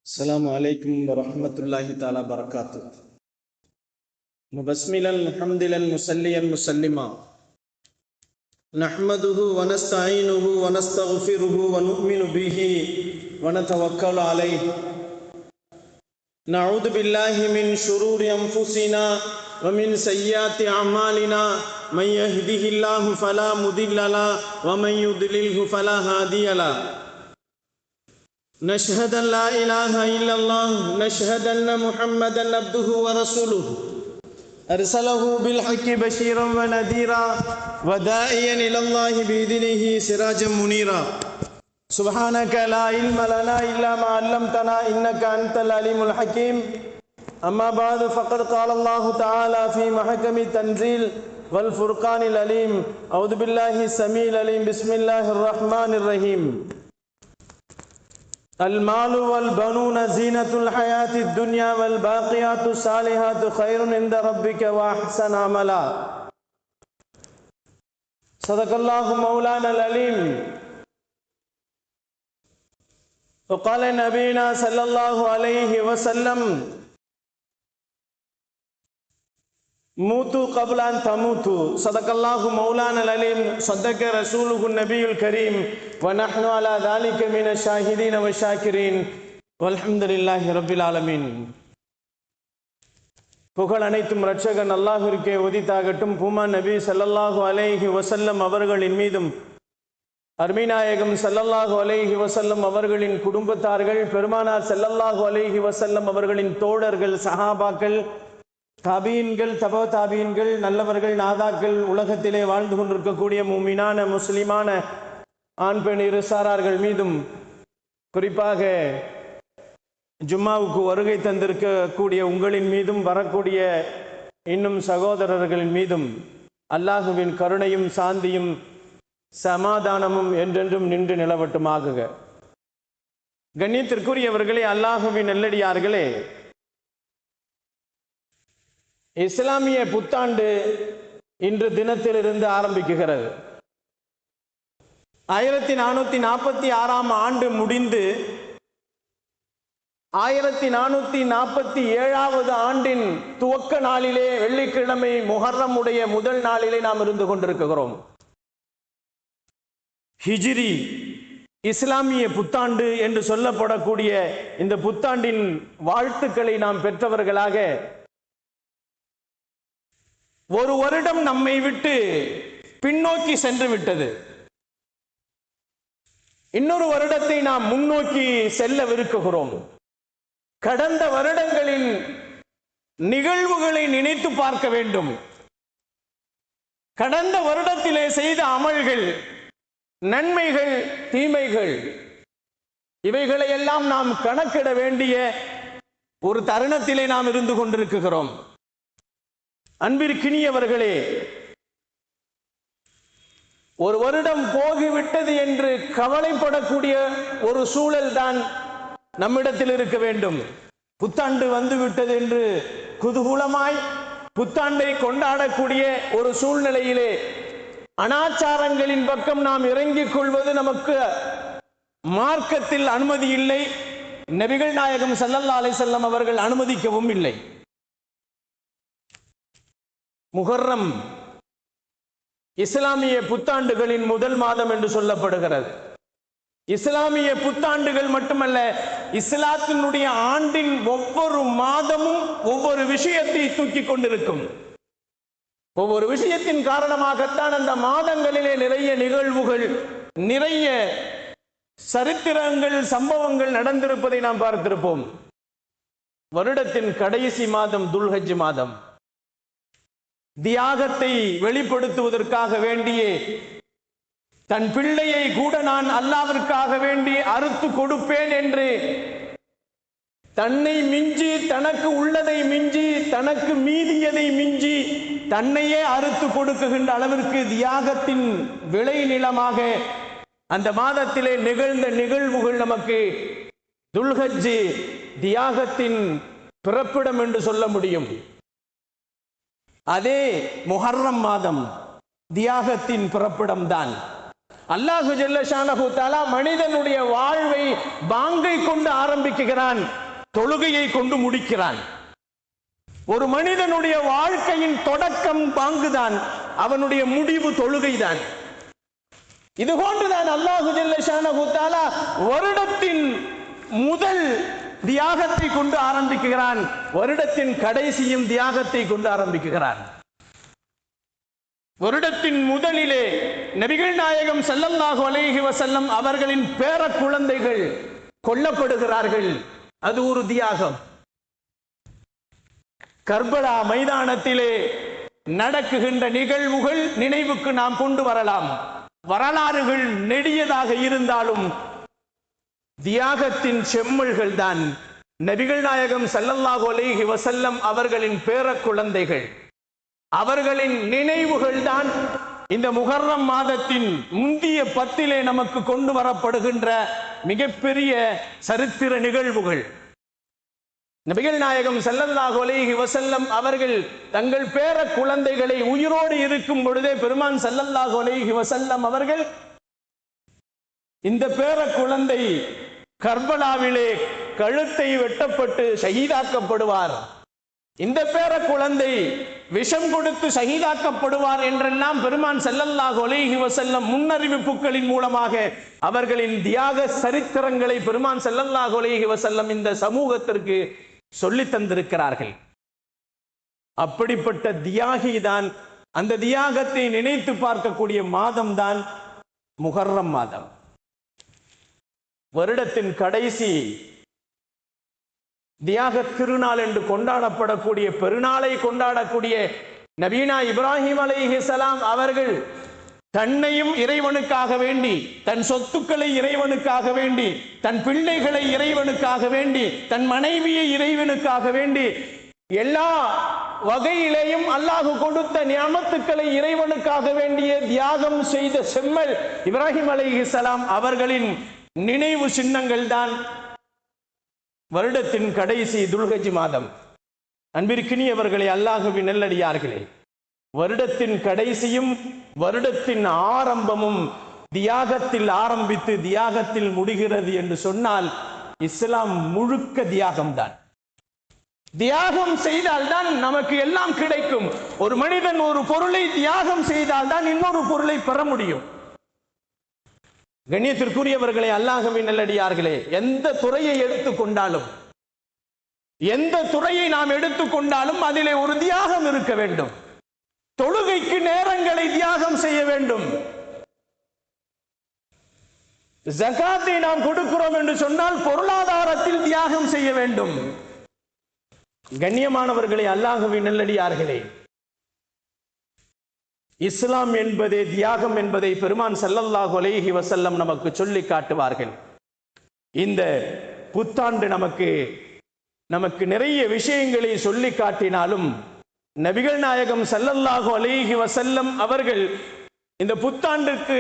அஸ்ஸலாமு அலைக்கும் வரஹ்மத்துல்லாஹி தஆலா பரக்காத்து. முபஸ்மிலன் முஹம்திலன் முஸல்லியன் முஸல்லிமா நஹ்மதுஹு வ நஸ்தஈனுஹு வ நஸ்தக்ஃபிருஹு வ நு'மினு பிஹி வ நதவக்கலு அலைஹி. நஊது பில்லாஹி மின் ஷுரூரி அன்ஃபுஸினா வ மின் ஸய்யிஆத்தி அமாலினா மன் யஹ்திஹில்லாஹு ஃபலா முதில்ல லஹு வ மன் யுத்லில்ஹு ஃபலா ஹாதிய லஹு. نشهد أن لا إله إلا الله نشهد أن محمدا عبده ورسوله أرسله بالحق بشيرا ونذيرا وداعيا إلى الله بإذنه سراجا منيرا. سبحانك لا علم لنا إلا ما علمتنا إنك أنت العليم الحكيم. أما بعد فقد قال الله تعالى في محكم التنزيل والفرقان العليم. أعوذ بالله السميع العليم. بسم الله الرحمن الرحيم. المال والبنون زينة الحياة الدنيا والباقيات الصالحات خير عند ربك وأحسن عملا. صدق الله مولانا العليم. وقال نبينا صلى الله عليه وسلم மூத்து கபுலான் தமூத்து. சதகல்லாஹு மௌலானல் அலீம். சதக ரசூலுஹு நபியுல் கரீம். வ நஹ்னு அலா தாலிக மினஷ் ஷாஹிதீன வ ஷாக்கிரீன் வல்ஹம்துலில்லாஹி ரப்பில் ஆலமீன். புகழ் அனைத்தும் இரட்சகன் அல்லாஹ்விற்கே உரித்தாகட்டும். பூமான் நபி ஸல்லல்லாஹு அலைஹி வஸல்லம் அவர்களின் மீதும் அருமைநாயகம் ஸல்லல்லாஹு அலைஹி வஸல்லம் அவர்களின் குடும்பத்தார்கள், பெருமானார் ஸல்லல்லாஹு அலைஹி வஸல்லம் அவர்களின் தோழர்கள், சஹாபாக்கள், தாபீன்கள், தபா தாபீன்கள், நல்லவர்கள், நாதாக்கள், உலகத்திலே வாழ்ந்து கொண்டிருக்கக்கூடிய மூமினான முஸ்லிமான ஆண் பெண் இரு சாரார்கள் மீதும், குறிப்பாக ஜும்மாவுக்கு வருகை தந்திருக்கக்கூடிய உங்களின் மீதும், வரக்கூடிய இன்னும் சகோதரர்களின் மீதும் அல்லாஹுவின் கருணையும் சாந்தியும் சமாதானமும் என்றென்றும் நின்று நிலவட்டுமாகுக. கண்ணியத்திற்குரியவர்களே, அல்லாஹுவின் நல்லடியார்களே, இஸ்லாமிய புத்தாண்டு இன்று தினத்திலிருந்து ஆரம்பிக்குகிறது. 1446 ஆண்டு முடிந்து 1447 ஆண்டின் துவக்க நாளிலே, வெள்ளிக்கிழமை முஹர்ரம் உடைய முதல் நாளிலே நாம் இருந்து கொண்டிருக்கிறோம். ஹிஜ்ரி இஸ்லாமிய புத்தாண்டு என்று சொல்லப்படக்கூடிய இந்த புத்தாண்டின் வாழ்த்துக்களை நாம் பெற்றவர்களாக, ஒரு வருடம் நம்மை விட்டு பின்னோக்கி சென்று விட்டது. இன்னொரு வருடத்தை நாம் முன்னோக்கி செல்லவிருக்கிறோம். கடந்த வருடங்களின் நிகழ்வுகளை நினைத்து பார்க்க வேண்டும். கடந்த வருடத்திலே செய்த அமல்கள், நன்மைகள், தீமைகள், இவைகளையெல்லாம் நாம் கணக்கிட வேண்டிய ஒரு தருணத்திலே நாம் இருந்து கொண்டிருக்கிறோம். அன்பிற்கினியவர்களே, ஒரு வருடம் போகிவிட்டது என்று கவலைப்படக்கூடிய ஒரு சூழல் தான் நம்மிடத்தில் இருக்க வேண்டும். புத்தாண்டு வந்துவிட்டது என்று குதூகலமாய் புத்தாண்டை கொண்டாடக்கூடிய ஒரு சூழ்நிலையிலே அனாச்சாரங்களின் பக்கம் நாம் இறங்கிக் கொள்வது நமக்கு மார்க்கத்தில் அனுமதி இல்லை. நபிகள் நாயகம் ஸல்லல்லாஹு அலைஹி வஸல்லம் அவர்கள் அனுமதிக்கவும் இல்லை. முஹர்ரம் இஸ்லாமிய புத்தாண்டுகளின் முதல் மாதம் என்று சொல்லப்படுகிறது. இஸ்லாமிய புத்தாண்டுகள் மட்டுமல்ல, இஸ்லாத்தினுடைய ஆண்டின் ஒவ்வொரு மாதமும் ஒவ்வொரு விஷயத்தை தூக்கி கொண்டிருக்கும். ஒவ்வொரு விஷயத்தின் காரணமாகத்தான் அந்த மாதங்களிலே நிறைய நிகழ்வுகள், நிறைய சரித்திரங்கள், சம்பவங்கள் நடந்திருப்பதை நாம் பார்த்திருப்போம். வருடத்தின் கடைசி மாதம் துல்ஹஜ் மாதம். தியாகத்தை வெளிப்படுத்துவதற்காக வேண்டியே தன் பிள்ளையை கூட நான் அல்லாஹ்விற்காக வேண்டி அறுத்து கொடுப்பேன் என்று தன்னை மிஞ்சி, தனக்கு உள்ளதை மிஞ்சி, தனக்கு மீதியதை மிஞ்சி தன்னையே அறுத்து கொடுக்குகின்ற அளவிற்கு தியாகத்தின் விளைநிலமாக அந்த மாதத்திலே நிகழ்ந்த நிகழ்வுகள் நமக்கு துல்ஹஜ் தியாகத்தின் பிறப்பிடம் என்று சொல்ல முடியும். அதே முஹர்ரம் மாதம் தியாகத்தின் பிறப்பிடம்தான். அல்லாஹு ஜல்ல ஷானஹு தஆலா மனிதனுடைய வாழ்வை பாங்கை கொண்டு ஆரம்பிக்கிறான், தொழுகையை கொண்டு முடிக்கிறான். ஒரு மனிதனுடைய வாழ்க்கையின் தொடக்கம் பாங்குதான், அவனுடைய முடிவு தொழுகைதான். இது போன்றுதான் அல்லாஹு ஜல்ல ஷானஹு தஆலா வருடத்தின் முதல் தியாகத்தை கொண்டு ஆரம்பிக்கிறான், வருடத்தின் கடைசியும் தியாகத்தை கொண்டு ஆரம்பிக்கிறான். வருடத்தின் முதலிலே நபிகள் நாயகம் ஸல்லல்லாஹு அலைஹி வஸல்லம் அவர்களின் பேர குழந்தைகள் கொல்லப்படுகிறார்கள். அது ஒரு தியாகம். கர்பலா மைதானத்திலே நடக்குகின்ற நிகழ்வுகள் நினைவுக்கு நாம் கொண்டு வரலாம். வரலாறுகள் நெடியதாக இருந்தாலும் தியாகத்தின் செம்மல்கள் தான் நபிகள் நாயகம் ஸல்லல்லாஹு அலைஹி வஸல்லம் அவர்களின் பேர குழந்தைகள். அவர்களின் நினைவுகள் தான் இந்த முஹர்ரம் மாதத்தின் முந்திய 10 நமக்கு கொண்டு வரப்படுகின்ற மிகப்பெரிய சரித்திர நிகழ்வுகள். நபிகள் நாயகம் ஸல்லல்லாஹு அலைஹி வஸல்லம் அவர்கள் தங்கள் பேர குழந்தைகளை உயிரோடு இருக்கும் பொழுதே பெருமான் ஸல்லல்லாஹு அலைஹி வஸல்லம் அவர்கள் இந்த பேர குழந்தை கர்பலாவிலே கழுத்தை வெட்டப்பட்டு ஷஹீதாக்கப்படுவார், இந்த பேர குழந்தை விஷம் கொடுத்து ஷஹீதாக்கப்படுவார் என்றெல்லாம் பெருமான் ஸல்லல்லாஹு அலைஹி வஸல்லம் முன்னறிவிப்புகளின் மூலமாக அவர்களின் தியாக சரித்திரங்களை பெருமான் ஸல்லல்லாஹு அலைஹி வஸல்லம் இந்த சமூகத்திற்கு சொல்லி தந்திருக்கிறார்கள். அப்படிப்பட்ட தியாகி தான், அந்த தியாகத்தை நினைத்து பார்க்கக்கூடிய மாதம் தான் முஹர்ரம் மாதம். வருடத்தின் கடைசி தியாக திருநாள் என்று கொண்டாடப்படக்கூடிய பெருநாளை கொண்டாடக்கூடிய நபீனா இப்ராஹிம் அலைஹிஸ்ஸலாம் அவர்கள் தன்னையும் இறைவனுக்காக வேண்டி, தன் சொத்துக்களை இறைவனுக்காக வேண்டி, தன் பிள்ளைகளை இறைவனுக்காக வேண்டி, தன் மனைவியை இறைவனுக்காக வேண்டி, எல்லா வகையிலேயும் அல்லாஹ் கொடுத்த நியமத்துக்களை இறைவனுக்காக வேண்டிய தியாகம் செய்த செம்மல் இப்ராஹிம் அலைஹிஸ்ஸலாம் அவர்களின் நினைவு சின்னங்கள் தான் வருடத்தின் கடைசி துல்ஹஜ் மாதம். அன்பிற்கினியவர்களே, அல்லாஹ்வின் நல்லடியார்களே, வருடத்தின் கடைசியும் வருடத்தின் ஆரம்பமும் தியாகத்தில் ஆரம்பித்து தியாகத்தில் முடிகிறது என்று சொன்னால் இஸ்லாம் முழுக்க தியாகம்தான். தியாகம் செய்தால்தான் நமக்கு எல்லாம் கிடைக்கும். ஒரு மனிதன் ஒரு பொருளை தியாகம் செய்தால்தான் இன்னொரு பொருளை பெற முடியும். கண்ணியத்திற்குரியவர்களே, அல்லாஹ்வின் நல்லடியார்களே, எந்த துறையை எடுத்துக்கொண்டாலும், எந்த துறையை நாம் எடுத்துக்கொண்டாலும் அதிலே ஒரு தியாகம் இருக்க வேண்டும். தொழுகைக்கு நேரங்களை தியாகம் செய்ய வேண்டும். ஜகாத்தை நாம் கொடுக்கிறோம் என்று சொன்னால் பொருளாதாரத்தில் தியாகம் செய்ய வேண்டும். கண்ணியமானவர்களே, அல்லாஹ்வின் நல்லடியார்களே, இஸ்லாம் என்பதே தியாகம் என்பதை பெருமான் ஸல்லல்லாஹு அலைஹி வஸல்லம் நமக்கு சொல்லி காட்டுவார்கள். இந்த புத்தாண்டு நமக்கு நிறைய விஷயங்களை சொல்லி காட்டினாலும் நபிகள் நாயகம் ஸல்லல்லாஹு அலைஹி வஸல்லம் அவர்கள் இந்த புத்தாண்டுக்கு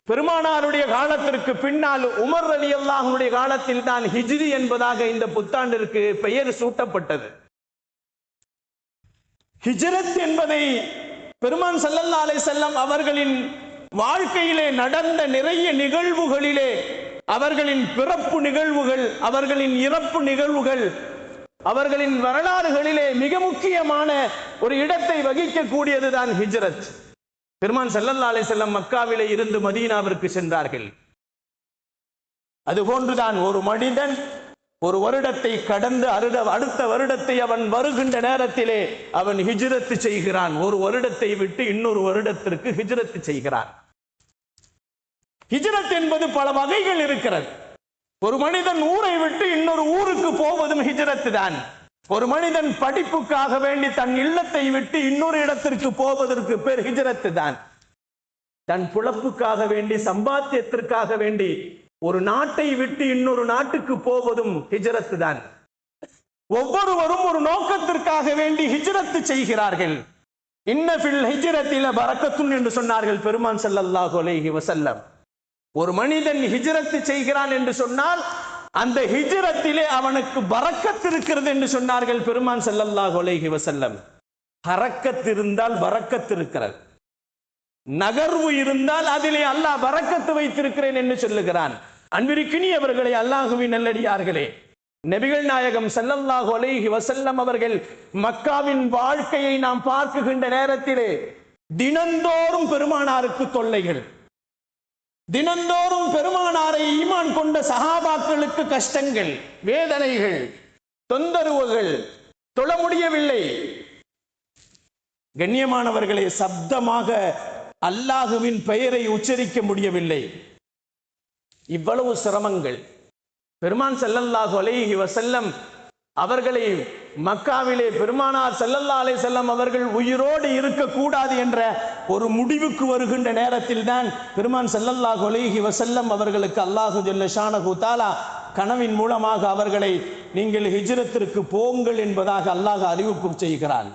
பெருமானாருடைய காலத்திற்கு பின்னால் உமர் ரலியல்லாஹு அன்ஹுடைய காலத்தில் தான் ஹிஜ்ரி என்பதாக இந்த புத்தாண்டிற்கு பெயர் சூட்டப்பட்டது. ஹிஜ்ரத் என்பதை பெருமான் ஸல்லல்லாஹு அலைஹி வஸல்லம் அவர்களின் வாழ்க்கையிலே நடந்த நிறைய நிகழ்வுகளிலே, அவர்களின் பிறப்பு நிகழ்வுகள், அவர்களின் இறப்பு நிகழ்வுகள், அவர்களின் வரலாறுகளிலே மிக முக்கியமான ஒரு இடத்தை வகிக்கக்கூடியதுதான் ஹிஜ்ரத். பெருமான் ஸல்லல்லாஹு அலைஹி வஸல்லம் மக்காவிலே இருந்து மதீனாவிற்கு சென்றார்கள். அதுபோன்றுதான் ஒரு மனிதன் ஒரு வருடத்தை கடந்து அடுத்த வருடத்தை அவன் வருகின்ற நேரத்திலே அவன் ஹிஜ்ரத் செய்கிறான். ஒரு வருடத்தை விட்டு இன்னொரு வருடத்திற்கு ஹிஜ்ரத் செய்கிறான். ஹிஜ்ரத் என்பது பல வகைகள் இருக்கிறது. ஒரு மனிதன் ஊரை விட்டு இன்னொரு ஊருக்கு போவதும் ஹிஜ்ரத் தான். ஒரு மனிதன் படிப்புக்காக வேண்டி தன் இல்லத்தை விட்டு இன்னொரு இடத்திற்கு போவதற்கு பேர் ஹிஜ்ரத் தான். தன் புலப்புக்காக வேண்டி, சம்பாத்தியத்திற்காக வேண்டி ஒரு நாட்டை விட்டு இன்னொரு நாட்டுக்கு போவதும் ஹிஜ்ரத் தான். ஒவ்வொருவரும் ஒரு நோக்கத்திற்காக வேண்டி ஹிஜ்ரத் செய்கிறார்கள். இன்ன ஃபில் ஹிஜ்ரத்தில பரக்கத்துன் என்று சொன்னார்கள் பெருமான் ஸல்லல்லாஹு அலைஹி வஸல்லம். ஒரு மனிதன் ஹிஜ்ரத் செய்கிறான் என்று சொன்னால் அந்த ஹிஜ்ரத்திலே அவனுக்கு பரக்கத் இருக்கிறது என்று சொன்னார்கள் பெருமான் ஸல்லல்லாஹு அலைஹி வஸல்லம். ஹரக்கத் இருந்தால் பரக்கத் இருக்கிறது. நகர்வு இருந்தால் அதிலே அல்லாஹ் பரக்கத்து வைத்திருக்கிறேன் என்று சொல்லுகிறான். அன்பிற்கினியவர்களே, அல்லாஹுவின் நல்லடியார்களே, நபிகள் நாயகம் ஸல்லல்லாஹு அலைஹி வஸல்லம் அவர்கள் மக்காவின் வாழ்க்கையை நாம் பார்க்குகின்ற நேரத்திலே தினந்தோறும் பெருமானாருக்கு தொல்லைகள், தினந்தோறும் பெருமானாரை ஈமான் கொண்ட சஹாபாக்களுக்கு கஷ்டங்கள், வேதனைகள், தொந்தரவுகள், தொழ முடியவில்லை. கண்ணியமானவர்களே, சப்தமாக அல்லாஹுவின் பெயரை உச்சரிக்க முடியவில்லை. இவ்வளவு சிரமங்கள். பெருமான் ஸல்லல்லாஹு அலைஹி வஸல்லம் அவர்களை மக்காவிலே பெருமானார் ஸல்லல்லாஹு அலைஹி வஸல்லம் அவர்கள் உயிரோடு இருக்கக்கூடாது என்ற ஒரு முடிவுக்கு வருகின்ற நேரத்தில் தான் பெருமான் ஸல்லல்லாஹு அலைஹி வஸல்லம் அவர்களுக்கு அல்லாஹு ஜல்ல ஷானஹு தஆலா கனவின் மூலமாக அவர்களை நீங்கள் ஹிஜ்ரத்திற்கு போங்கள் என்பதாக அல்லாஹ் அறிவிப்பு செய்கிறான்.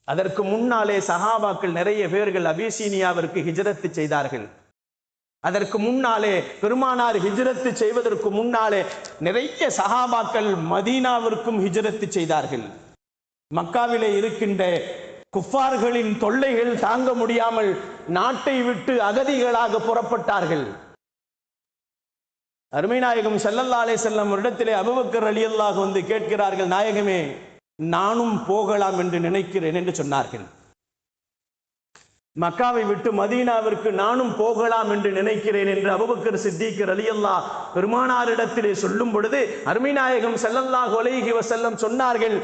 அதற்கு முன்னாலே சஹாபாக்கள் நிறைய பேர்கள் அபிசீனியாவிற்கு ஹிஜ்ரத்து செய்தார்கள். அதற்கு முன்னாலே பெருமானார் ஹிஜ்ரத்து செய்வதற்கு முன்னாலே நிறைய சஹாபாக்கள் மதீனாவிற்கும் ஹிஜ்ரத்து செய்தார்கள். மக்காவிலே இருக்கின்ற குஃபார்களின் தொல்லைகள் தாங்க முடியாமல் நாட்டை விட்டு அகதிகளாக புறப்பட்டார்கள். அருமை நாயகம் ஸல்லல்லாஹு அலைஹி வஸல்லம் இடத்திலே அபூபக்கர் ரலியல்லாஹு வந்து கேட்கிறார்கள், நாயகமே, நானும் போகலாம் என்று நினைக்கிறேன் என்று சொன்னார்கள். மக்காவை விட்டு மதீனாவிற்கு நானும் போகலாம் என்று நினைக்கிறேன் என்று அபூபக்கர் சித்திக் ரலியல்லாஹு பெருமானாரிடத்திலே சொல்லும் பொழுது அருமை நாயகம் ஸல்லல்லாஹு அலைஹி வஸல்லம் சொன்னார்கள்,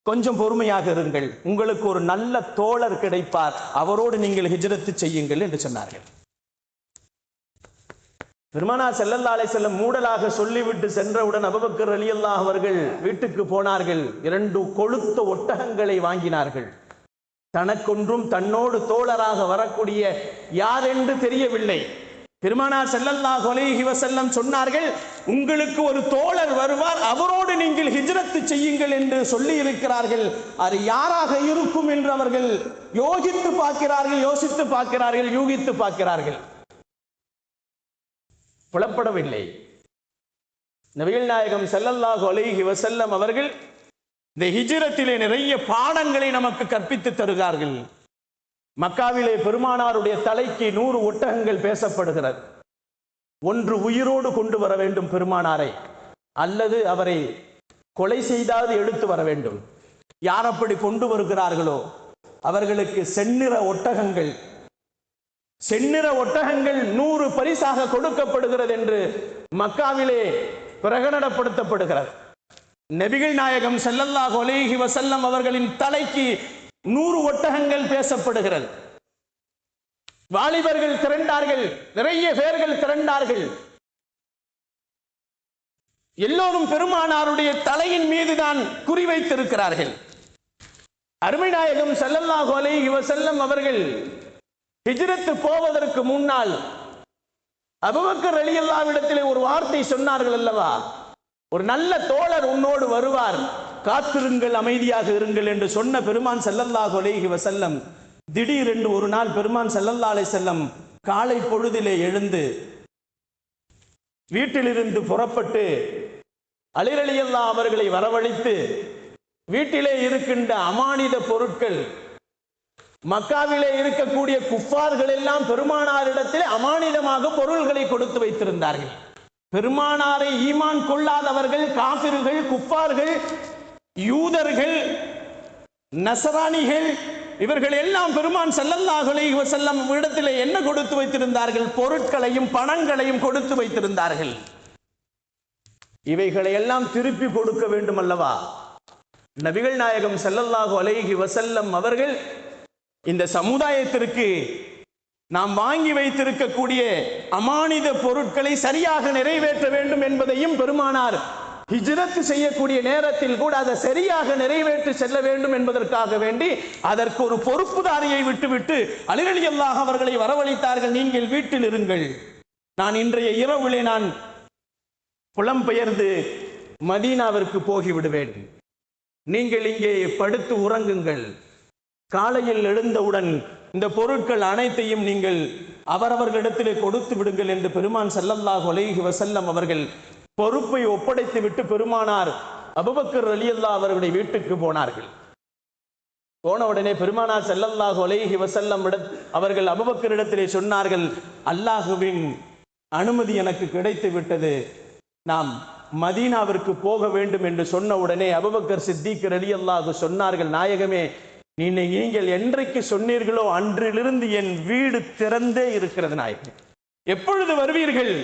கொஞ்சம் பொறுமையாக இருங்கள், உங்களுக்கு ஒரு நல்ல தோழர் கிடைப்பார், அவரோடு நீங்கள் ஹிஜ்ரத்து செய்யுங்கள் என்று சொன்னார்கள். பெருமானார் ஸல்லல்லாஹு அலைஹி வஸல்லம் மூடலாக சொல்லிவிட்டு சென்றவுடன் அபூபக்கர் ரலியல்லாஹு அவர்கள் வீட்டுக்கு போனார்கள். 2 கொழுத்த ஒட்டகங்களை வாங்கினார்கள். தனக்கொன்றும் தன்னோடு தோழராக வரக்கூடிய யார் என்று தெரியவில்லை. பெருமானார் ஸல்லல்லாஹு அலைஹி வஸல்லம் சொன்னார்கள், உங்களுக்கு ஒரு தோழர் வருவார், அவரோடு நீங்கள் ஹிஜ்ரத்து செய்யுங்கள் என்று சொல்லி இருக்கிறார்கள். அது யாராக இருக்கும் என்று அவர்கள் யோசித்து பார்க்கிறார்கள், யூகித்து பார்க்கிறார்கள். புலப்படவில்லை. நபிகள் நாயகம் ஸல்லல்லாஹு அலைஹி வஸல்லம் அவர்கள் இந்த ஹிஜ்ரத்திலே நிறைய பாடங்களை நமக்கு கற்பித்து தருகிறார்கள். மக்காவிலே பெருமானாருடைய தலைக்கு 100 ஒட்டகங்கள் பேசப்படுகிறது. ஒன்று உயிரோடு கொண்டு வர வேண்டும் பெருமானாரை, அல்லது அவரை கொலை செய்தாவது எடுத்து வர வேண்டும். யார் அப்படி கொண்டு வருகிறார்களோ அவர்களுக்கு செந்நிற ஒட்டகங்கள் 100 பரிசாக கொடுக்கப்படுகிறது என்று மக்காவிலே பிரகடனப்படுத்தப்படுகிறது. நபிகள் நாயகம் ஸல்லல்லாஹு அலைஹி வஸல்லம் அவர்களின் தலைக்கு 100 ஒட்டகங்கள் பேசப்படுகிறது. வாலிபர்கள் திரண்டார்கள், நிறைய பேர்கள் திரண்டார்கள். எல்லோரும் பெருமானாருடைய தலையின் மீதுதான் குறிவைத்திருக்கிறார்கள். அருமை நாயகம் ஸல்லல்லாஹு அலைஹி வஸல்லம் அவர்கள் ஹிஜ்ரத்து போவதற்கு முன்னால் அபூபக்கர் ரலியல்லாஹு இடத்திலே ஒரு வார்த்தை சொன்னார்கள் அல்லவா, ஒரு நல்ல தோழர் உன்னோடு வருவார், காத்திருங்கள், அமைதியாக இருங்கள் என்று சொன்ன பெருமான் ஸல்லல்லாஹு அலைஹி வஸல்லம் திடீரென்று ஒரு நாள் பெருமான் ஸல்லல்லாஹு அலைஹி வஸல்லம் காலை பொழுதிலே எழுந்து வீட்டிலிருந்து புறப்பட்டு அலி ரலியல்லாஹு அவர்களை வரவழைத்து வீட்டிலே இருக்கின்ற அமானித பொருட்கள், மக்காவிலே இருக்கக்கூடிய குஃபார்கள் எல்லாம் பெருமானாரிடத்தில் அமானிதமாக பொருள்களை கொடுத்து வைத்திருந்தார்கள். பெருமானாரை ஈமான் கொள்ளாதவர்கள், காபிர்கள், குஃபார்கள், யூதர்கள், நசரானிகள், இவர்கள் எல்லாம் பெருமான் ஸல்லல்லாஹு அலைஹி வஸல்லம் இடத்திலே என்ன கொடுத்து வைத்திருந்தார்கள்? பொருட்களையும் பணங்களையும் கொடுத்து வைத்திருந்தார்கள். இவைகளை எல்லாம் திருப்பி கொடுக்க வேண்டும் அல்லவா? நபிகள் நாயகம் ஸல்லல்லாஹு அலைஹி வஸல்லம் அவர்கள் இந்த சமுதாயத்திற்கு நாம் வாங்கி வைத்திருக்கக்கூடிய அமானித பொருட்களை சரியாக நிறைவேற்ற வேண்டும் என்பதையும் பெருமானார் ஹிஜ்ரத் செய்யக்கூடிய நேரத்தில் கூட அதை சரியாக நிறைவேற்றி செல்ல வேண்டும் என்பதற்காக வேண்டி அதற்கு ஒரு பொறுப்புதாரியை விட்டுவிட்டு அலி ரலியல்லாஹு அவர்களை வரவழைத்தார்கள். நீங்கள் வீட்டில் இருங்கள், நான் இன்றைய இரவிலே நான் புலம்பெயர்ந்து மதீனாவிற்கு போகிவிடுவேன், நீங்கள் இங்கே படுத்து உறங்குங்கள், காலையில் எழுந்தவுடன் இந்த பொருட்கள் அனைத்தையும் நீங்கள் அவரவர்களிடத்திலே கொடுத்து விடுங்கள் என்று பெருமான் ஸல்லல்லாஹு அலைஹி வஸல்லம் அவர்கள் பொறுப்பை ஒப்படைத்து விட்டு பெருமானார் அபூபக்கர் ரலியல்லாஹு அவர்களுடைய வீட்டுக்கு போனார்கள். போன உடனே பெருமானார் ஸல்லல்லாஹு அலைஹி வஸல்லம் அவர்கள் அபூபக்கரிடத்திலே சொன்னார்கள், அல்லாஹுவின் அனுமதி எனக்கு கிடைத்து விட்டது, நாம் மதீனாவிற்கு போக வேண்டும் என்று சொன்ன உடனே அபூபக்கர் சித்திக் ரலியல்லாஹு சொன்னார்கள், நாயகமே, நீங்கள் என்றைக்கு சொன்னீர்களோ அன்றிலிருந்து என் வீடு திறந்தே இருக்கிறது நாயகமே. எப்பொழுது வருவீர்கள்,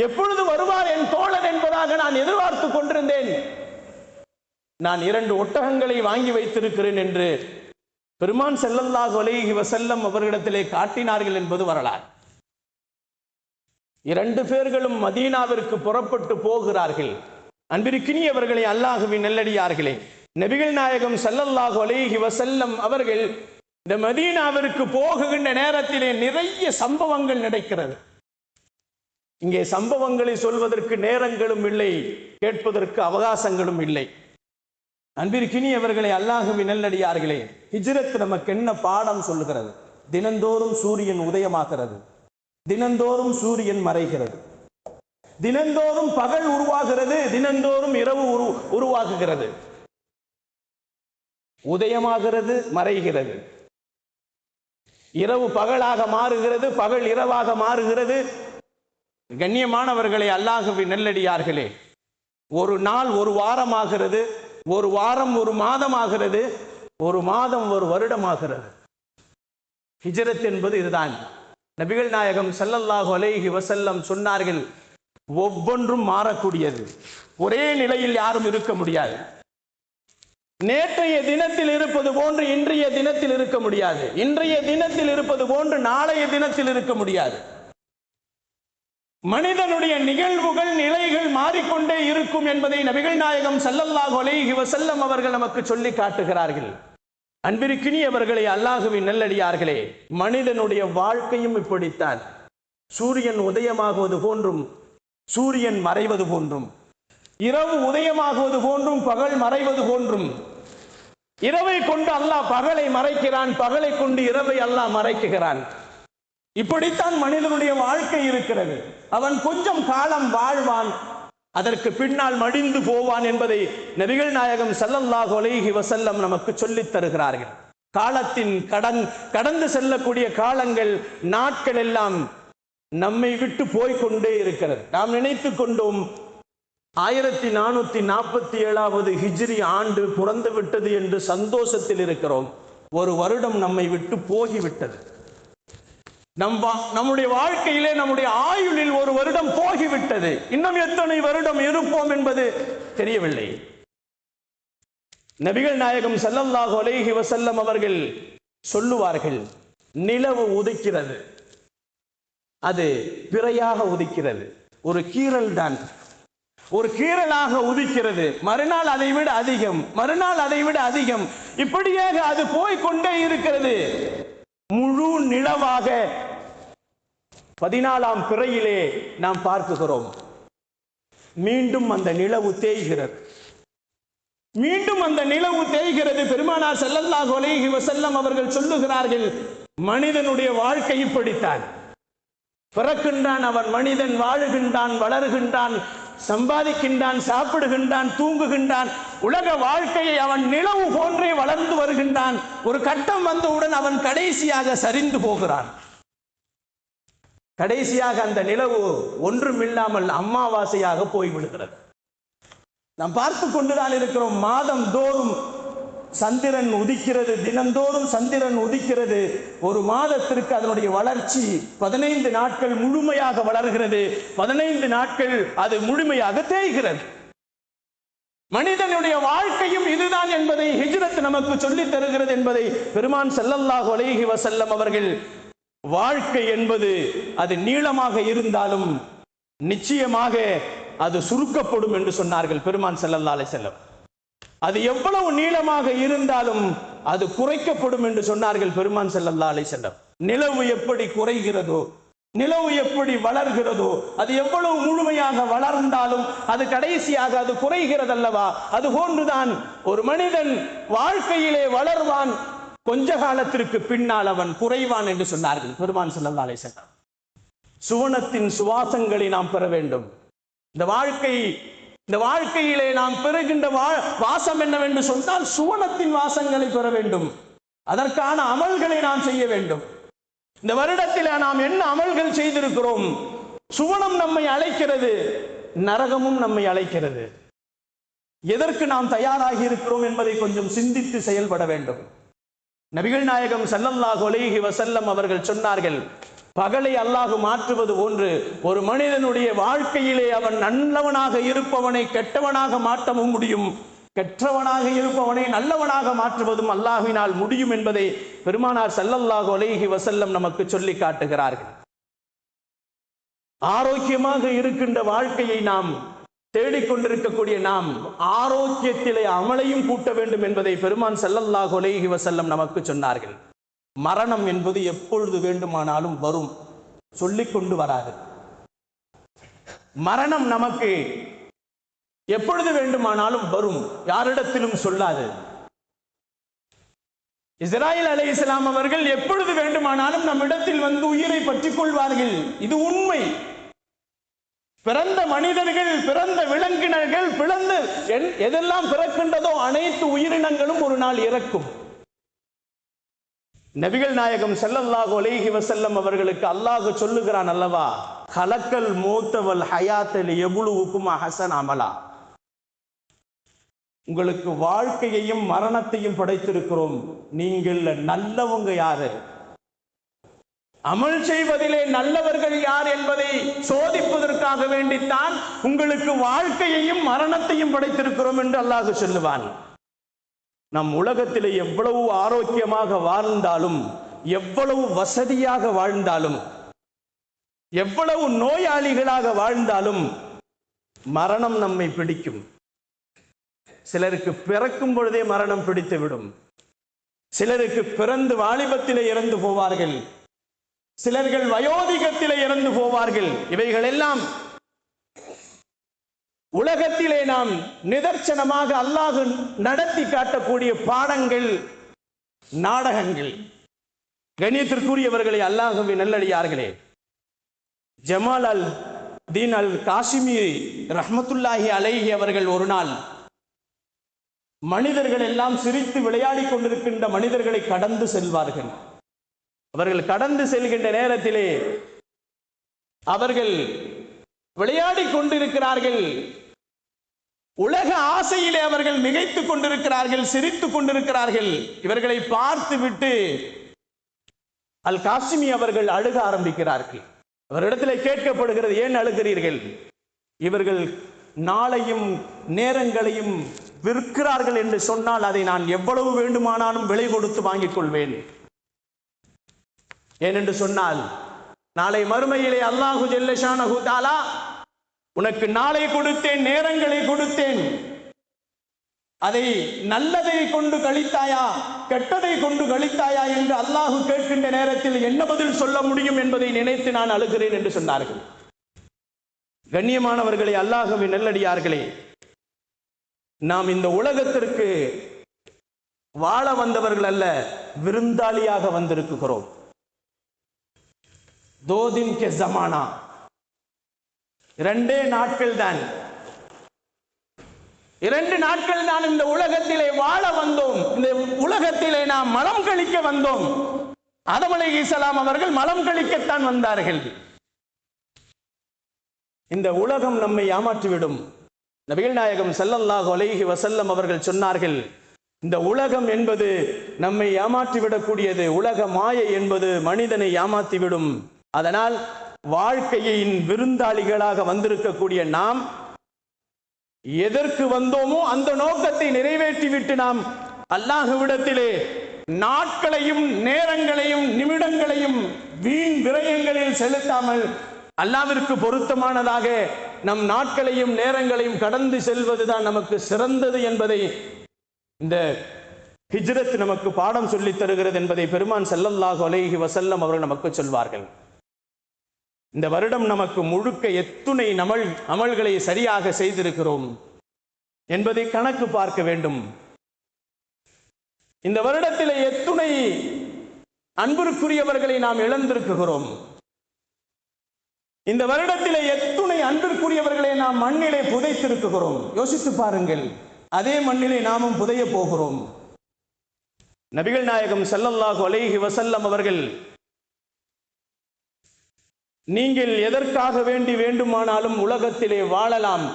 எப்பொழுது வருவார் என் தோழன் என்பதாக நான் எதிர்பார்த்து கொண்டிருந்தேன். நான் 2 ஒட்டகங்களை வாங்கி வைத்திருக்கிறேன் என்று பெருமான் ஸல்லல்லாஹு அலைஹி வஸல்லம் அவர்களிடத்திலே காட்டினார்கள் என்பது வரலாறு. 2 பேர்களும் மதீனாவிற்கு புறப்பட்டு போகிறார்கள். அன்பிற்கினியவர்களே, அல்லாஹ்வின் நல்லடியார்களே, நபிகள் நாயகம் ஸல்லல்லாஹு அலைஹி வஸல்லம் அவர்கள் இந்த மதீனாவிற்கு போகின்ற நேரத்திலே நிறைய சம்பவங்கள் நடக்கிறது. இங்கே சம்பவங்களை சொல்வதற்கு நேரங்களும் இல்லை, கேட்பதற்கு அவகாசங்களும் இல்லை. அன்பிற்கினியவர்களே, அல்லாஹ்வின் நல்லடியார்களே, ஹிஜ்ரத் நமக்கு என்ன பாடம் சொல்லுகிறது? தினந்தோறும் சூரியன் உதயமாகிறது, தினந்தோறும் சூரியன் மறைகிறது, தினந்தோறும் பகல் உருவாகிறது, தினந்தோறும் இரவு உருவாகுகிறது. உதயமாகிறது, மறைகிறது, இரவு பகலாக மாறுகிறது, பகல் இரவாக மாறுகிறது. கண்ணியமானவர்களே, அல்லாஹ்வின் நல்லடியார்களே, ஒரு நாள் ஒரு வாரமாகிறது, ஒரு வாரம் ஒரு மாதமாகிறது, ஒரு மாதம் ஒரு வருடமாகிறது. ஹிஜ்ரத் என்பது இதுதான். நபிகள் நாயகம் ஸல்லல்லாஹு அலைஹி வஸல்லம் சொன்னார்கள், ஒவ்வொன்றும் மாறக்கூடியது, ஒரே நிலையில் யாரும் இருக்க முடியாது. நேற்றைய தினத்தில் இருப்பது போன்று இன்றைய தினத்தில் இருக்க முடியாது, இன்றைய தினத்தில் இருப்பது போன்று நாளைய தினத்தில் இருக்க முடியாது. மனிதனுடைய நிகழ்வுகள் நிலைகள் மாறிக்கொண்டே இருக்கும் என்பதை நபிகள் நாயகம் ஸல்லல்லாஹு அலைஹி வஸல்லம் அவர்கள் நமக்கு சொல்லி காட்டுகிறார்கள். அன்பிற்கினியவர்களே, அல்லாஹ்வின் நல்லடியார்களே, மனிதனுடைய வாழ்க்கையும் இப்படித்தான். சூரியன் உதயமாகுவது போன்றும் சூரியன் மறைவது போன்றும், இரவு உதயமாகுவது போன்றும் பகல் மறைவது போன்றும், இரவை கொண்டு அல்லாஹ் பகலை மறைக்கிறான், பகலை கொண்டு இரவை அல்லாஹ் மறைக்குகிறான். இப்படித்தான் மனிதனுடைய வாழ்க்கை இருக்கிறது. அவன் கொஞ்சம் காலம் வாழ்வான், அதற்கு பின்னால் மடிந்து போவான் என்பதை நபிகள் நாயகம் ஸல்லல்லாஹு அலைஹி வஸல்லம் நமக்கு சொல்லித் தருகிறார்கள். காலத்தின் கடந்து செல்லக்கூடிய காலங்கள், நாட்கள் எல்லாம் நம்மை விட்டு போய்கொண்டே இருக்கிறது. நாம் நினைத்து கொண்டோம் 1447வது ஹிஜ்ரி ஆண்டு பிறந்து விட்டது என்று சந்தோஷத்தில் இருக்கிறோம். ஒரு வருடம் நம்மை விட்டு போகிவிட்டது. நம்முடைய வாழ்க்கையிலே, நம்முடைய ஆயுளில் ஒரு வருடம் போகிவிட்டது. இன்னும் எத்தனை வருடம் இருப்போம் என்பது தெரியவில்லை. நபிகள் நாயகம் ஸல்லல்லாஹு அலைஹி வஸல்லம் அவர்கள் சொல்லுவார்கள், நிலவு உதிக்கிறது, அது பிறையாக உதிக்கிறது, ஒரு கீறல் தான், ஒரு கீறலாக உதிக்கிறது, மறுநாள் அதை விட அதிகம், மறுநாள் அதை விட அதிகம், இப்படியாக அது போய்கொண்டே இருக்கிறது. முழு நிலவாக 14ஆம் பிறையிலே நாம் பார்க்கிறோம். மீண்டும் அந்த நிலவு தேய்கிறது, மீண்டும் அந்த நிலவு தேய்கிறது. பெருமானார் ஸல்லல்லாஹு அலைஹி வஸல்லம் அவர்கள் சொல்லுகிறார்கள், மனிதனுடைய வாழ்க்கை இப்படித்தான். பிறக்கின்றான், அவன் மனிதன், வாழுகின்றான், வளர்கின்றான், சம்பாதிக்கின்றான், சாப்பிடுகின்றான், தூங்குகின்றான். உலக வாழ்க்கையை அவன் நிலவு போன்றே வளர்ந்து வருகின்றான். ஒரு கட்டம் வந்தவுடன் அவன் கடைசியாக சரிந்து போகிறான். கடைசியாக அந்த நிலவு ஒன்றுமில்லாமல் அமாவாசையாக போய்விடுகிறது. நாம் பார்த்து கொண்டுதான் இருக்கிறோம். மாதம் தோறும் சந்திரன் உதிக்கிறது, தினந்தோறும் சந்திரன் உதிக்கிறது. ஒரு மாதத்திற்கு அதனுடைய வளர்ச்சி 15 நாட்கள் முழுமையாக வளர்கிறது, 15 நாட்கள் அது முழுமையாக தேய்கிறது. மனிதனுடைய வாழ்க்கையும் இதுதான் என்பதை ஹிஜ்ரத் நமக்கு சொல்லித் தருகிறது என்பதை பெருமான் ஸல்லல்லாஹு அலைஹி வஸல்லம் அவர்கள், வாழ்க்கை என்பது அது நீளமாக இருந்தாலும் நிச்சயமாக அது சுருக்கப்படும் என்று சொன்னார்கள் பெருமான் ஸல்லல்லாஹு அலைஹி வஸல்லம். அது எவ்வளவு நீளமாக இருந்தாலும் அது குறைக்கப்படும் என்று சொன்னார்கள் பெருமான் ஸல்லல்லாஹு அலைஹி வஸல்லம். நிலவு எப்படி குறைகிறதோ, நிலவு எப்படி வளர்கிறதோ, அது எவ்வளவு முழுமையாக வளர்ந்தாலும் அது கடைசியாக அது குறைகிறது அல்லவா? அது போன்றுதான் ஒரு மனிதன் வாழ்க்கையிலே வளர்வான், கொஞ்ச காலத்திற்கு பின்னால் அவன் குறைவான் என்று சொன்னார்கள் பெருமான் ஸல்லல்லாஹு அலைஹி வஸல்லம். சுவனத்தின் சுவாசங்களை நாம் பெற வேண்டும். இந்த வாழ்க்கை இந்த வாழ்க்கையிலே நாம் பெறுகின்ற வாசம் என்னவென்று சொன்னால் சுவனத்தின் வாசங்களை பெற வேண்டும். அதற்கான அமல்களை நாம் செய்ய வேண்டும். இந்த வருடத்தில் நாம் என்ன அமல்கள் செய்திருக்கிறோம்? சுவனம் நம்மை அழைக்கிறது, நரகமும் நம்மை அழைக்கிறது. எதற்கு நாம் தயாராகி இருக்கிறோம் என்பதை கொஞ்சம் சிந்தித்து செயல்பட வேண்டும். நபிகள் நாயகம் ஸல்லல்லாஹு அலைஹி வஸல்லம் அவர்கள் சொன்னார்கள், பகலை அல்லாஹ் மாற்றுவது போன்று ஒரு மனிதனுடைய வாழ்க்கையிலே அவன் நல்லவனாக இருப்பவனை கெட்டவனாக மாற்றவும் முடியும், கெட்டவனாக இருப்பவனை நல்லவனாக மாற்றுவதும் அல்லாஹ்வினால் முடியும் என்பதை பெருமானார் ஸல்லல்லாஹு அலைஹி வஸல்லம் நமக்கு சொல்லி காட்டுகிறார்கள். ஆரோக்கியமாக இருக்கின்ற வாழ்க்கையை நாம் தேடிக்கொண்டிருக்கக்கூடிய நாம் ஆரோக்கியத்திலே அமலையும் கூட்ட வேண்டும் என்பதை பெருமான் ஸல்லல்லாஹு அலைஹி வஸல்லம் நமக்கு சொன்னார்கள். மரணம் என்பது எப்பொழுது வேண்டுமானாலும் வரும், சொல்லிக் கொண்டு வராது. மரணம் நமக்கு எப்பொழுது வேண்டுமானாலும் வரும், யாரிடத்திலும் சொல்லாது. இஸ்ராயில் அலைஹிஸ்ஸலாம் அவர்கள் எப்பொழுது வேண்டுமானாலும் நம்மிடத்தில் வந்து உயிரை பற்றிக் கொள்வார்கள். இது உண்மை. பிறந்த மனிதர்கள், பிறந்த விலங்கினர்கள், பிறந்த எதெல்லாம் பிறக்கின்றதோ அனைத்து உயிரினங்களும் ஒரு நாள் இறக்கும். நபிகள் நாயகம் ஸல்லல்லாஹு அலைஹி வஸல்லம் அவர்களுக்கு அல்லாஹ் சொல்லுகிறான் அல்லவா, கலக்கல் மௌத்தவல் ஹயாத்தல் யபுலுவுக்கும் அஹஸன் அமலா, உங்களுக்கு வாழ்க்கையையும் மரணத்தையும் படைத்திருக்கிறோம், நீங்கள் நல்லவங்க யாரு, அமல் செய்வதிலே நல்லவர்கள் யார் என்பதை சோதிப்பதற்காக வேண்டித்தான் உங்களுக்கு வாழ்க்கையையும் மரணத்தையும் படைத்திருக்கிறோம் என்று அல்லாஹ் சொல்லுவான். நம் உலகத்திலே எவ்வளவு ஆரோக்கியமாக வாழ்ந்தாலும், எவ்வளவு வசதியாக வாழ்ந்தாலும், எவ்வளவு நோயாளிகளாக வாழ்ந்தாலும் மரணம் நம்மை பிடிக்கும். சிலருக்கு பிறக்கும் பொழுதே மரணம் பிடித்து விடும். சிலருக்கு பிறந்து வாலிபத்திலே இறந்து போவார்கள். சிலர்கள் வயோதிகத்திலே இறந்து போவார்கள். இவைகள் எல்லாம் உலகத்திலே நாம் நிதர்சனமாக அல்லாஹ் நடத்தி காட்டக்கூடிய பாடங்கள், நாடகங்கள். கண்ணியத்திற்குரியவர்களே, அல்லாஹ்வின் நல்லடியார்களே, ஜமால் அல் தீன் அல் காசிமி ரஹ்மத்துல்லாஹி அலைஹி அவர்கள் ஒரு நாள் மனிதர்கள் எல்லாம் சிரித்து விளையாடி கொண்டிருக்கின்ற மனிதர்களை கடந்து செல்வார்கள். அவர்கள் கடந்து செல்கின்ற நேரத்திலே அவர்கள் விளையாடி கொண்டிருக்கிறார்கள். உலக ஆசையிலே அவர்கள் மிகைத்துக் கொண்டிருக்கிறார்கள், சிரித்துக் கொண்டிருக்கிறார்கள். இவர்களை பார்த்து விட்டு அல் காசிமி அவர்கள் அழுக ஆரம்பிக்கிறார்கள். அவரிடத்திலே கேட்கப்படுகிறது, ஏன் அழுகிறீர்கள்? இவர்கள் நாளையும் நேரங்களையும் விற்கிறார்கள் என்று சொன்னால் அதை நான் எவ்வளவு வேண்டுமானாலும் விலை கொடுத்து வாங்கிக் கொள்வேன். ஏனென்று சொன்னால் நாளை மறுமையிலே அல்லாஹு ஜல்ல ஷானஹு தஆலா உனக்கு நாளை கொடுத்தேன், நேரங்களை கொடுத்தேன், அதை நல்லதை கொண்டு கழித்தாயா, கெட்டதை கொண்டு கழித்தாயா என்று அல்லாஹு கேட்கின்ற நேரத்தில் என்ன பதில் சொல்ல முடியும் என்பதை நினைத்து நான் அழுகிறேன் என்று சொன்னார்கள். கண்ணியமானவர்களே, அல்லாஹ்வின் நல்லடியார்களே, நாம் இந்த உலகத்திற்கு வாழ வந்தவர்கள் அல்ல, விருந்தாளியாக வந்திருக்கிறோம். दो दिन के जमाना, 2 நாட்கள் தான், 2 நாட்கள் தான் இந்த உலகத்திலே வாழ வந்தோம். இந்த உலகத்திலே நாம் மலம் கழிக்க வந்தோம். ஆதம் அலைஹிஸ்ஸலாம் அவர்கள் மலம் கழிக்கத்தான் வந்தார்கள். இந்த உலகம் நம்மை ஏமாற்றிவிடும். நபிகள் நாயகம் ஸல்லல்லாஹு அலைஹி வஸல்லம் அவர்கள் சொன்னார்கள், இந்த உலகம் என்பது நம்மை ஏமாற்றிவிடக்கூடியது. உலக மாயை என்பது மனிதனை ஏமாற்றிவிடும். அதனால் வாழ்க்கையின் விருந்தாளிகளாக வந்திருக்கக்கூடிய நாம் எதற்கு வந்தோமோ அந்த நோக்கத்தை நிறைவேற்றிவிட்டு நாம் அல்லாஹ்விடத்திலே நாட்களையும் நேரங்களையும் நிமிடங்களையும் வீண் விரயங்களில் செலுத்தாமல் அல்லாஹ்விற்கு பொருத்தமானதாக நம் நாட்களையும் நேரங்களையும் கடந்து செல்வதுதான் நமக்கு சிறந்தது என்பதை இந்த ஹிஜ்ரத் நமக்கு பாடம் சொல்லித் தருகிறது என்பதை பெருமான் ஸல்லல்லாஹு அலைஹி வஸல்லம் அவர்கள் நமக்கு சொல்வார்கள். இந்த வருடம் நமக்கு முழுக்க எத்துணை அமல்களை சரியாக செய்திருக்கிறோம் என்பதை கணக்கு பார்க்க வேண்டும். இந்த வருடத்தில் எத்துணை அன்பிற்குரியவர்களை நாம் இழந்திருக்கிறோம். இந்த வருடத்திலே எத்துணை அன்பிற்குரியவர்களை நாம் மண்ணிலே புதைத்திருக்கிறோம். யோசித்து பாருங்கள். அதே மண்ணிலே நாமும் புதைய போகிறோம். நபிகள் நாயகம் ஸல்லல்லாஹு அலைஹி வஸல்லம் அவர்கள், நீங்கள் எதற்காக வேண்டுமானாலும் உலகத்திலே வாழலாம்,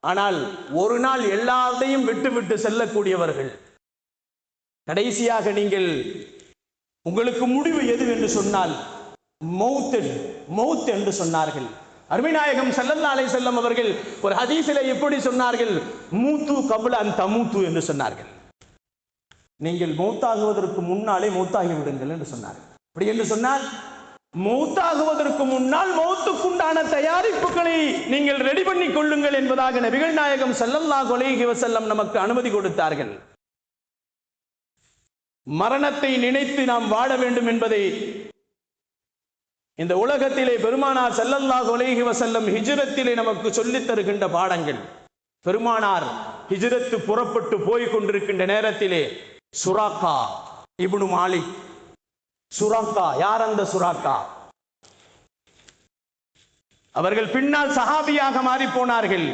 ஆனால் ஒரு நாள் எல்லாத்தையும் விட்டு செல்லக்கூடியவர்கள். கடைசியாக நீங்கள் உங்களுக்கு முடிவு எது என்று சொன்னால் மௌத் என்று சொன்னார்கள். அருமைநாயகம் ஸல்லல்லாஹு அலைஹி வஸல்லம் அவர்கள் ஒரு ஹதீஸிலே எப்படி சொன்னார்கள்? மூத்து கப்ல அன் தமூத்து என்று சொன்னார்கள். நீங்கள் மௌத்தாகுவதற்கு முன்னாலே மௌத்தாகி விடுங்கள் என்று சொன்னார்கள். அப்படி என்று சொன்னால் மௌத்தாகுவதற்கு முன்னால் மௌத்துக்குண்டான தயாரிப்புகளை நீங்கள் ரெடி பண்ணி கொள்ளுங்கள் என்பதாக நபிகள் நாயகம் ஸல்லல்லாஹு அலைஹி வஸல்லம் நமக்கு அனுமதி கொடுத்தார்கள். மரணத்தை நினைத்து நாம் வாழ வேண்டும் என்பதை இந்த உலகத்திலே பெருமானார் ஸல்லல்லாஹு அலைஹி வஸல்லம் ஹிஜ்ரத்திலே நமக்கு சொல்லித் தருகின்ற பாடங்கள். பெருமானார் ஹிஜ்ரத்து புறப்பட்டு போய் கொண்டிருக்கின்ற நேரத்திலே சுராக்கா இப்னு மாலிக், சுராக்கா யார்? அந்த சுராக்கா அவர்கள் பின்னால் சஹாபியாக மாறி போனார்கள்.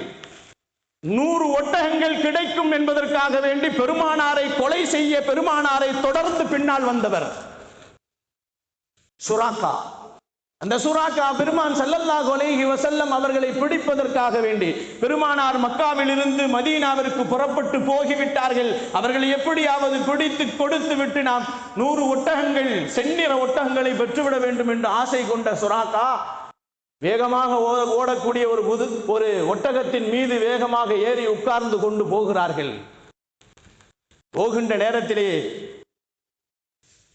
100 ஒட்டகங்கள் கிடைக்கும் என்பதற்காக வேண்டி பெருமானாரை கொலை செய்ய பெருமானாரை தொடர்ந்து பின்னால் வந்தவர் சுராக்கா. அந்த சுராக்கா பெருமான் ஸல்லல்லாஹு அலைஹி வஸல்லம் அவர்களை பிடிப்பதற்காக வேண்டி பெருமானார் மக்காவில் இருந்து மதீனாவிற்கு புறப்பட்டு போகிவிட்டார்கள். அவர்களை எப்படியாவது பிடித்து கொடுத்து விட்டு நாம் 100 ஒட்டகங்கள் செந்நிற ஒட்டகங்களை பெற்றுவிட வேண்டும் என்று ஆசை கொண்ட சுராக்கா வேகமாக ஓடக்கூடிய ஒரு ஒட்டகத்தின் மீது வேகமாக ஏறி உட்கார்ந்து கொண்டு போகிறார்கள். போகின்ற நேரத்திலே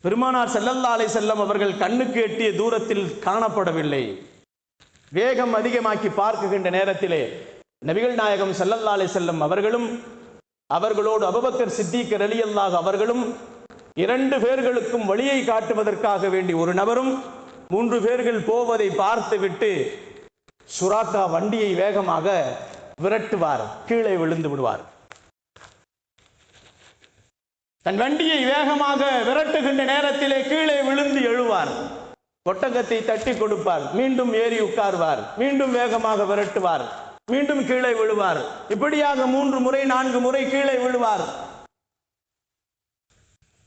பெருமானார் ஸல்லல்லாஹு அலைஹி வஸல்லம் அவர்கள் கண்ணுக்கு எட்டிய தூரத்தில் காணப்படவில்லை. வேகம் அதிகமாக்கி பார்க்குகின்ற நேரத்திலே நபிகள் நாயகம் ஸல்லல்லாஹு அலைஹி வஸல்லம் அவர்களும் அவர்களோடு அபூபக்கர் சித்திக் ரலியல்லாஹு அவர்களும் 2 பேர்களுக்கும் வழியை காட்டுவதற்காக வேண்டி ஒரு நபரும் 3 பேர்கள் போவதை பார்த்து விட்டு சுராக்கா வண்டியை வேகமாக விரட்டுவார், கீழே விழுந்து விடுவார். தன் வண்டியை வேகமாக விரட்டுகின்ற நேரத்திலே கீழே விழுந்து எழுவார். ஒட்டகத்தை தட்டி கொடுப்பார், மீண்டும் ஏறி உட்கார்வார், மீண்டும் வேகமாக விரட்டுவார், மீண்டும் கீழே விழுவார். இப்படியாக 3 முறை 4 முறை கீழே விழுவார்.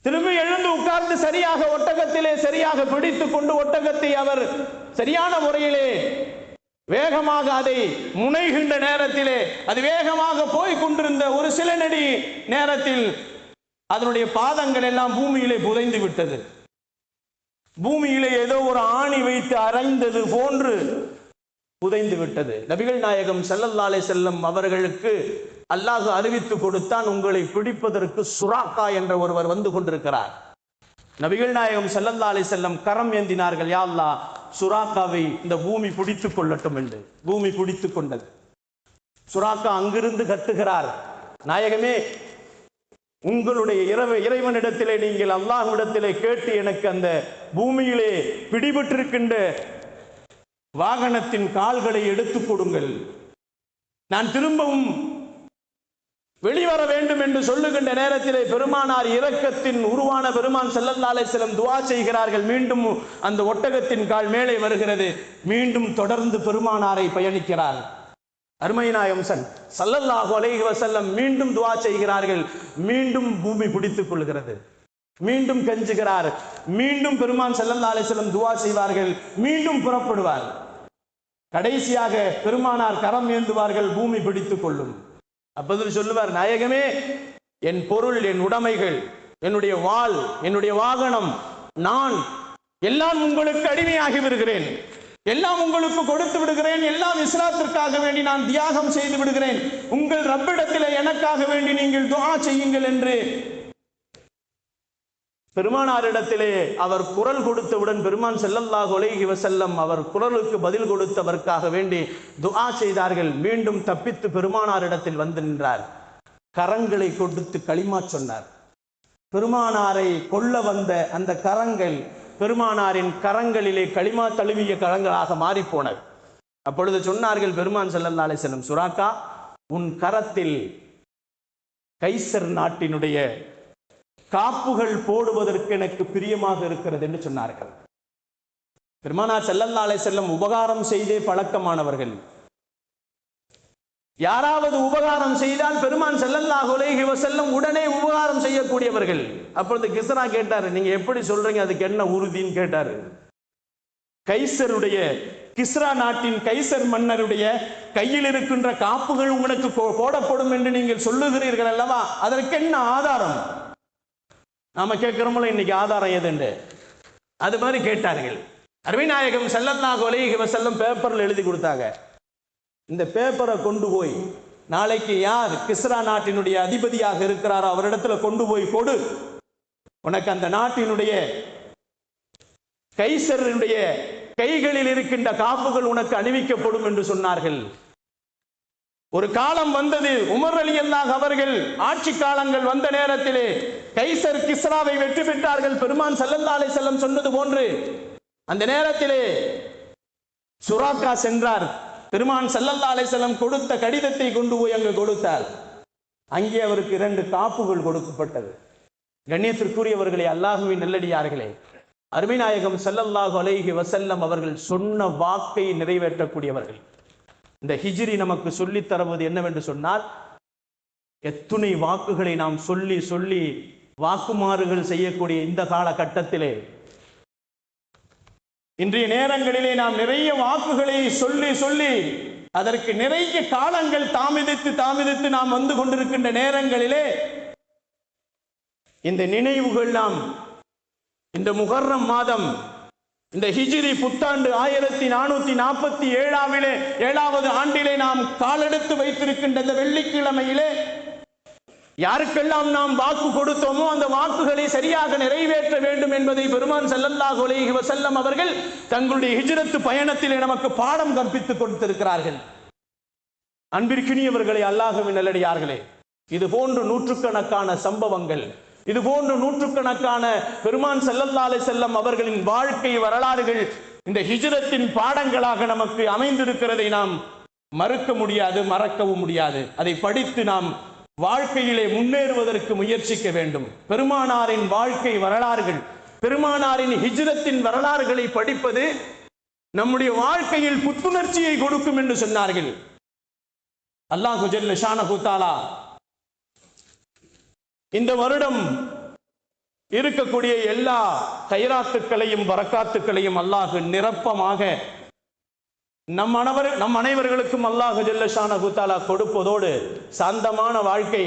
திரும்பி எழுந்து உட்கார்ந்து சரியாக ஒட்டகத்திலே சரியாக பிடித்துக் கொண்டு ஒட்டகத்தை அவர் சரியான முறையிலே வேகமாக அதை முனைகின்ற நேரத்திலே அது வேகமாக போய் கொண்டிருந்த ஒரு சில நொடி நேரத்தில் அதனுடைய பாதங்கள் எல்லாம் பூமியிலே புதைந்து விட்டது. பூமியிலே ஏதோ ஒரு ஆணி வைத்து அரைந்தது போன்று புதைந்து விட்டது. நபிகள் நாயகம் ஸல்லல்லாஹு அலைஹி வஸல்லம் அவர்களுக்கு அல்லாஹ் அறிவித்து கொடுத்தான், உங்களை பிடிப்பதற்கு சுராக்கா என்ற ஒருவர் வந்து கொண்டிருக்கிறார். நபிகள் நாயகம் ஸல்லல்லாஹு அலைஹி வஸல்லம் கரம் ஏந்தினார்கள், யா அல்லாஹ் சுராக்காவை இந்த பூமி பிடித்துக் கொள்ளட்டும் என்று. பூமி பிடித்துக் கொண்டது. சுராக்கா அங்கிருந்து கத்துகிறார், நாயகமே உங்களுடைய இறைவனிடத்திலே நீங்கள் அல்லாஹ்விடத்திலே கேட்டு எனக்கு அந்த பூமியிலே பிடிபட்டிருக்கின்ற வாகனத்தின் கால்களை எடுத்துக் கொடுங்கள், நான் திரும்பவும் வெளிவர வேண்டும் என்று சொல்லுகின்ற நேரத்திலே பெருமானார் இரக்கத்தின் உருவான பெருமான் ஸல்லல்லாஹு அலைஹி வஸல்லம் துஆ செய்கிறார்கள். மீண்டும் அந்த ஒட்டகத்தின் கால் மேலே வருகிறது. மீண்டும் தொடர்ந்து பெருமானாரை பயணிக்கிறார். அருமை நாயகம் ஸல்லல்லாஹு அலைஹி வஸல்லம் மீண்டும் துஆ செய்கிறார்கள். மீண்டும் பூமி பிடித்துக் கொள்கிறது. மீண்டும் கெஞ்சுகிறார். மீண்டும் பெருமான் ஸல்லல்லாஹு அலைஹி வஸல்லம் துஆ செய்வார்கள். மீண்டும் புறப்படுவார். கடைசியாக பெருமானார் கரம் ஏந்துவார்கள், பூமி பிடித்துக் கொள்ளும். அப்போது சொல்லுவார், நாயகமே என் பொருள், என் உடைமைகள், என்னுடைய வாள், என்னுடைய வாகனம், நான் எல்லாம் உங்களுக்கு அடிமையாகி விடுகிறேன், எல்லாம் உங்களுக்கு கொடுத்து விடுகிறேன், எல்லாம் இஸ்லாத்திற்காக வேண்டி நான் தியாகம் செய்து விடுகிறேன், உங்கள் ரப்பிடத்திலே எனக்காக வேண்டி நீங்கள் துஆ செய்யுங்கள் என்று பெருமானாரிடத்திலே அவர் குரல் கொடுத்தவுடன் பெருமான் ஸல்லல்லாஹு அலைஹி வஸல்லம் அவர் குரலுக்கு பதில் கொடுத்தவர்க்காக வேண்டி துஆ செய்தார்கள். மீண்டும் தப்பித்து பெருமானாரிடத்தில் வந்து நின்றார். கரங்களை கொடுத்து களிமா சொன்னார். பெருமானாரை கொல்ல வந்த அந்த கரங்கள் பெருமானாரின் கரங்களிலே களிமா தழுவிய கரங்களாக மாறி போனது. அப்பொழுது சொன்னார்கள் பெருமான் ஸல்லல்லாஹு அலைஹி வஸல்லம், சுராக்கா உன் கரத்தில் கைசர் நாட்டினுடைய காப்புகள் போடுவதற்கு எனக்கு பிரியமாக இருக்கிறது என்று சொன்னார்கள். பெருமானார் ஸல்லல்லாஹு அலைஹி வஸல்லம் உபகாரம் செய்தே பழக்கமானவர்கள். யாராவது உபகாரம் செய்தால் பெருமான் ஸல்லல்லாஹு அலைஹி வஸல்லம் உடனே உபகாரம் செய்யக்கூடியவர்கள். அப்பொழுது கிஸ்ரா கேட்டாரு, நீங்க எப்படி சொல்றீங்க, அதுக்கு என்ன உறுதின்னு கேட்டாரு. கைசருடைய, கிஸ்ரா நாட்டின் கைசர் மன்னருடைய கையில் இருக்கின்ற காப்புகள் உங்களுக்கு போடப்படும் என்று நீங்கள் சொல்லுகிறீர்கள் அல்லவா, அதற்கு என்ன ஆதாரம்? நாம கேட்கிறோம்ல இன்னைக்கு ஆதாரம் எதுண்டு, அது மாதிரி கேட்டார்கள். அருமைநாயகம் ஸல்லல்லாஹு அலைஹி வஸல்லம் பேப்பர்ல எழுதி கொடுத்தாங்க. இந்த பேப்பரை கொண்டு போய் நாளைக்கு யார் கிஸ்ரா நாட்டினுடைய அதிபதியாக இருக்கிறாரோ அவரிடத்துல கொண்டு போய் கொடு, உனக்கு அந்த நாட்டினுடைய கைசருடைய கைகளில் இருக்கின்ற காப்புகள் உனக்கு அணிவிக்கப்படும் என்று சொன்னார்கள். ஒரு காலம் வந்தது, உமர் ரலியல்லாஹு அவர்கள் ஆட்சி காலங்கள் வந்த நேரத்திலே கைசர் கிஸ்ராவை வெற்றி பெற்றார்கள். பெருமான் ஸல்லல்லாஹு அலைஹி வஸல்லம் சொன்னது போன்று அந்த நேரத்திலே சுராக்கா சென்றார். பெருமான் ஸல்லல்லாஹு அலைஹி வஸல்லம் கொடுத்த கடிதத்தை கொண்டு போய் அங்கு கொடுத்தார். அங்கே அவருக்கு 2 காப்புகள் கொடுக்கப்பட்டது. கண்ணியத்திற்குரியவர்களே, அல்லாஹ்வின் நல்லடியார்களே, அருமைநாயகம் ஸல்லல்லாஹு அலைஹி வஸல்லம் அவர்கள் சொன்ன வாக்கை நிறைவேற்றக்கூடியவர்கள். இந்த ஹிஜ்ரி நமக்கு சொல்லித் தருவது என்னவென்று சொன்னால், எத்துணை வாக்குகளை நாம் சொல்லி சொல்லி வாக்குமாறுகள் செய்யக்கூடிய இந்த காலகட்டத்திலே, இன்றைய நேரங்களிலே நாம் நிறைய வாக்குகளை சொல்லி சொல்லி அதற்கு நிறைய காலங்கள் தாமதித்து நாம் வந்து கொண்டிருக்கின்ற நேரங்களிலே இந்த நினைவுகள் நாம் இந்த முஹர்ரம் மாதம், இந்த ஹிஜ்ரி புத்தாண்டு 1447வது ஆண்டிலே நாம் காலெடுத்து வைத்திருக்கின்ற இந்த வெள்ளிக்கிழமையிலே யாருக்கெல்லாம் நாம் வாக்கு கொடுத்தோமோ அந்த வாக்குகளை சரியாக நிறைவேற்ற வேண்டும் என்பதை பெருமான் ஸல்லல்லாஹு அலைஹி வஸல்லம் அவர்கள் தங்களுடைய ஹிஜ்ரத் பயணத்திலே நமக்கு பாடம் கற்பித்துக் கொடுத்திருக்கிறார்கள். அன்பிற்கினியவர்களே, அல்லாஹ்வின் நல்லடியார்களே, இது போன்ற நூற்றுக்கணக்கான சம்பவங்கள், இது போன்ற நூற்றுக்கணக்கான பெருமான் ஸல்லல்லாஹு அலைஹி வஸல்லம் அவர்களின் வாழ்க்கை வரலாறுகள் இந்த ஹிஜ்ரத்தின் பாடங்களாக நமக்கு அமைந்திருக்கிறதை நாம் மறுக்க முடியாது, மறக்கவும் முடியாது. அதை படித்து நாம் வாழ்க்கையிலே முன்னேறுவதற்கு முயற்சிக்க வேண்டும். பெருமானாரின் வாழ்க்கை வரலாறுகள், பெருமானாரின் ஹிஜ்ரத்தின் வரலாறுகளை படிப்பது நம்முடைய வாழ்க்கையில் புத்துணர்ச்சியை கொடுக்கும் என்று சொன்னார்கள். அல்லாஹு ஜல்ல ஷானஹு தஆலா இந்த வருடம் இருக்கக்கூடிய எல்லா கைராத்துக்களையும் பரக்காத்துக்களையும் அல்லாஹ் நிரப்பமாக நம் அனைவர்களுக்கும் அல்லாஹ் ஜல்ல ஷானஹு தஆலா கொடுப்பதோடு சாந்தமான வாழ்க்கை,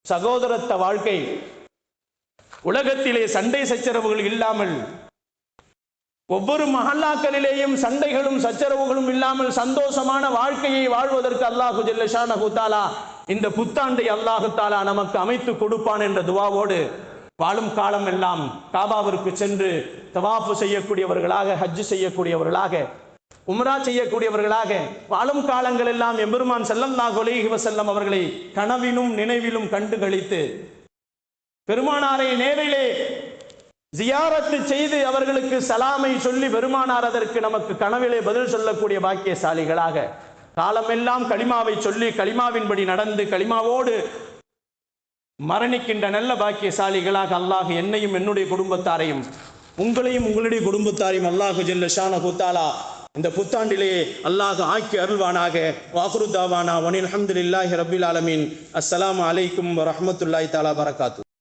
சகோதரத்த வாழ்க்கை, உலகத்திலே சண்டை சச்சரவுகள் இல்லாமல், ஒவ்வொரு மஹல்லாக்களிலேயும் சண்டைகளும் சச்சரவுகளும் இல்லாமல் சந்தோஷமான வாழ்க்கையை வாழ்வதற்கு அல்லாஹ் ஜல்ல ஷானஹு தஆலா இந்த புத்தாண்டை அல்லாஹ் தஆலா நமக்கு அமைத்து கொடுப்பான் என்ற துஆவோடு வாழும் காலம் எல்லாம் காபாவிற்கு சென்று தவாஃப் செய்யக்கூடியவர்களாக, ஹஜ் செய்யக்கூடியவர்களாக, உம்ரா செய்யக்கூடியவர்களாக வாழும் காலங்கள் எல்லாம் எம்பெருமான் ஸல்லல்லாஹு அலைஹி வஸல்லம் அவர்களை கனவிலும் நினைவிலும் கண்டு களித்து பெருமானாரை நேரிலே ஜியாரத்து செய்து அவர்களுக்கு சலாமை சொல்லி பெருமானார் அதற்கு நமக்கு கனவிலே பதில் சொல்லக்கூடிய பாக்கியசாலிகளாக காலமெல்லாம் கலிமாவை சொல்லி கலிமாவின்படி நடந்து கலிமாவோடு மரணிக்கின்ற நல்ல பாக்கியசாலிகளாக அல்லாஹ் என்னையும் என்னுடைய குடும்பத்தாரையும் உங்களையும் உங்களுடைய குடும்பத்தாரையும் அல்லாஹ் ஜல்ல ஷானஹு தஆலா இந்த புத்தாண்டிலே அல்லாஹ் ஆக்கி அருள்வானாக. வாஹ்ரு தாவானா வனில் ஹம்துலில்லாஹி ரப்பில் ஆலமீன். அஸ்ஸலாமு அலைக்கும் வரஹ்மத்துல்லாஹி தஆலா பரகாத்து.